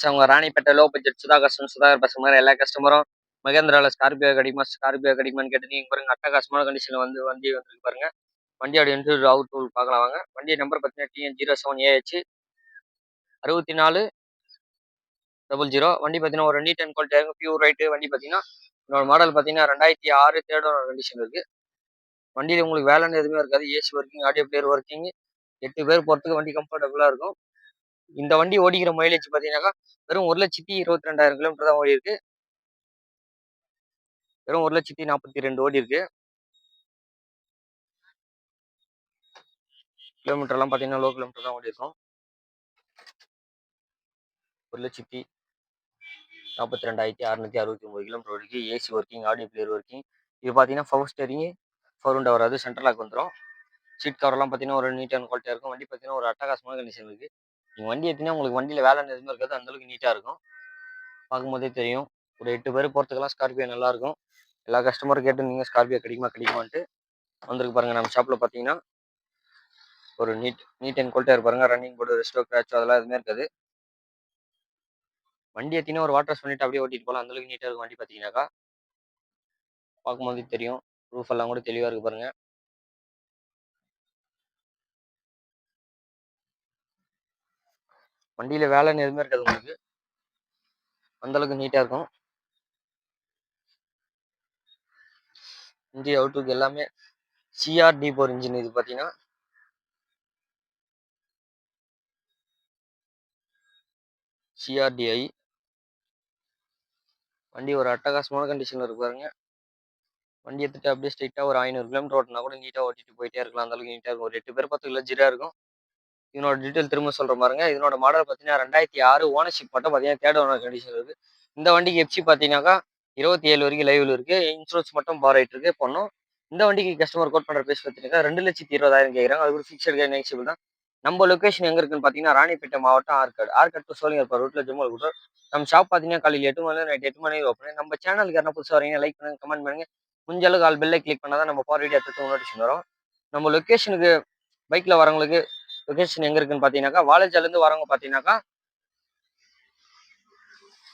அவங்க Ranipet low budget Sudhakar bus மாதிரி எல்லா கஸ்டமரும் மகேந்திரால ஸ்கார்பியோ கிடைக்குமான்னு கேட்டு நீங்க பாருங்க அட்டகாசமான கண்டிஷன்ல வந்து வண்டி வந்துருக்கு பாருங்க. வண்டியோட இன்டீரியர் அவுட் டூல் பார்க்கலாம் வாங்க. வண்டி நம்பர் பார்த்தீங்கன்னா TN07AH 6400. வண்டி பார்த்தீங்கன்னா ஒரு நீட் அண்ட் குவாலிட்டியா இருக்கும். பியூர் ஒயிட் வண்டி பார்த்தீங்கன்னா இன்னொரு மாடல் பார்த்தீங்கன்னா 2006 தேர்ட் ஓனர் கண்டிஷன் இருக்கு. வண்டியில உங்களுக்கு வேலைன்னு எதுவுமே இருக்காது. AC working, audio player working, 8 பேர் போறதுக்கு வண்டி கம்ஃபர்டபுளா இருக்கும். இந்த வண்டி ஓடிக்கிற மைலேஜ் பார்த்தீங்கன்னாக்கா வெறும் 1,22,000 கிலோமீட்டர் தான் ஓடி இருக்கு. வெறும் 1,42,000 ஓடி இருக்கு. கிலோமீட்டர்லாம் பார்த்தீங்கன்னா லோ கிலோமீட்டர் தான் ஓடி இருக்கும். 1,42,669 கிலோமீட்டர் ஓடிக்கு. AC working, audio player working. இது பார்த்தீங்கன்னா பவர் ஸ்டேரிங், ஃபோர் வராது, சென்ட்ரல் லாக் வந்துடும். சீட் கவர்லாம் பார்த்தீங்கன்னா ஒரு நீட் அண்ட் குவாலிட்டியாக இருக்கும். வண்டி பார்த்தீங்கன்னா ஒரு அட்டகாசமான கண்டிஷன் இருக்கு. நீங்கள் வண்டி எடுத்தீங்கன்னா உங்களுக்கு வண்டியில் வேலை எதுவுமே இருக்காது. அந்தளவுக்கு நீட்டாக இருக்கும். பார்க்கும்போதே தெரியும். ஒரு 8 பேர் போகிறதுக்கெல்லாம் ஸ்கார்பியோ நல்லாயிருக்கும். எல்லா கஸ்டமரும் கேட்டு நீங்கள் ஸ்கார்பியோ கிடைக்குமான்ட்டு வந்துருக்கு பாருங்கள். நம்ம ஷாப்பில் பார்த்தீங்கன்னா ஒரு நீட் அண்ட் குவாலிட்டியாக பாருங்க. ரன்னிங் போர்டு, ரெஸ்டோ, கிராச்சோ அதெல்லாம் எதுவுமே இருக்காது. வண்டி ஏற்றினா ஒரு வாட்டர் வாஷ் பண்ணிட்டு அப்படியே ஓட்டிட்டு போகலாம். அந்தளவுக்கு நீட்டாக இருக்கும் வண்டி பார்த்தீங்கன்னாக்கா. பார்க்கும்போது தெரியும். ரூஃப் எல்லாம் கூட தெளிவாக இருக்கு பாருங்க. வண்டியில வேலைன்னு எதுவுமே இருக்காது உங்களுக்கு. அந்தளவுக்கு நீட்டாக இருக்கும். இன்ஜின் அவுட்லுக் எல்லாமே CRD4 இன்ஜின். இது பார்த்தீங்கன்னா CRDI. வண்டி ஒரு அட்டகாசமான கண்டிஷன்ல இருக்கு பாருங்க. வண்டி எடுத்துட்டு அப்படியே ஸ்ட்ரைட்டா ஒரு 500 கிலோமீட்டர் ஓட்டினா கூட நீட்டா ஓட்டிட்டு போயிட்டே இருக்கலாம். அந்த அளவுக்கு நீட்டா இருக்கும். ஒரு 8 பேர் 10 லக்ஸரியா இருக்கும். இதனோட டீட்டெயில் திரும்ப சொல்றேன் பாருங்க. இதனோட மாடல் பார்த்தீங்கன்னா 2006. ஓனர்ஷிப் மட்டும் பார்த்தீங்கன்னா தேர்ட் ஓனர் கண்டிஷன் இருக்கு. இந்த வண்டிக்கு எஃப்சி பார்த்தீங்கன்னாக்கா 27 வரைக்கும் லைவ்ல இருக்கு. இன்சூரன்ஸ் மட்டும் பாராயிட்டு இருக்கு பண்ணும். இந்த வண்டிக்கு கஸ்டமர் கோட் பண்ற பிரைஸ் பார்த்தீங்கன்னா 2,20,000 கேட்குறாங்க. அது ஒரு ஃபிக்ஸட் நெக்ஸ்டபிள் தான். நம்ம லொகேஷன் எங்க இருக்குன்னு பார்த்தீங்கன்னா ராணிப்பேட்டை மாவட்டம் ஆற்காடு டு சோழிங்கர் ரூட்ல ஜம்மல் கூட. நம்ம ஷாப் பார்த்தீங்கன்னா காலையில் 8 மணி நைட் 8 மணி ஓப்பன். நம்ம சேனலுக்கு யாரா புதுசாக வரீங்க லைக் பண்ணுங்க, கமெண்ட் பண்ணுங்க. முடிஞ்ச அளவுக்கு ஆல் பெல்லை கிளிக் பண்ணாதான் நம்ம போகிற வீடியோ எடுத்து நோட்டிஃபிகேஷன் வரும். நம்ம லொகேஷனுக்கு பைக்ல வரவங்களுக்கு லொகேஷன் எங்க இருக்குன்னு பார்த்தீங்கன்னாக்கா வாழைச்சாலேருந்து வரவங்க பார்த்தீங்கன்னாக்கா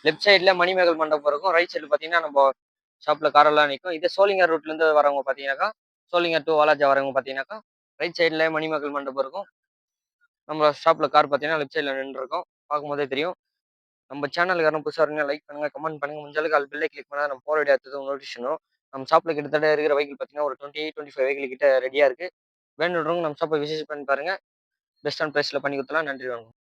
லெஃப்ட் சைடில் மணிமேகல் மண்டபம் இருக்கும். ரைட் சைடில் பார்த்தீங்கன்னா நம்ம ஷாப்பில் காரெல்லாம் நிற்கும். இதே சோழிங்கர் ரூட்லேருந்து வரவங்க பார்த்தீங்கன்னாக்கா சோழிங்கர் டு வாலாஜா வரவங்க பார்த்தீங்கன்னாக்கா ரைட் சைடில் மணிமேகல் மண்டபம் இருக்கும். நம்ம ஷாப்பில் கார் பார்த்தீங்கன்னா லெஃப்ட் சைடில் நின்றுருக்கும். பார்க்கும்போதே தெரியும். நம்ம சேனலுக்கு யாரும் புதுசாக இருங்க லைக் பண்ணுங்க, கமெண்ட் பண்ணுங்க. முடிஞ்சாலுக்கு ஆல் பெல்லை கிளிக் பண்ணால் நம்ம போகிற வீடியோ எடுத்து நோட்டிஃபிகேஷன் வரும். நம்ம ஷாப்பில் கிட்டத்தட்ட இருக்கிற வெஹிக்கிள் பார்த்தீங்கன்னா ஒரு 25 வெஹிக்கிள் கிட்ட ரெடியாக இருக்குது. வேணுன்றவங்க நம்ம ஷாப்பை விசிட் பண்ணி பாருங்க. பெஸ்ட் அண்ட் ப்ரைஸில் பண்ணி கொடுத்துலாம். நன்றி வாங்க.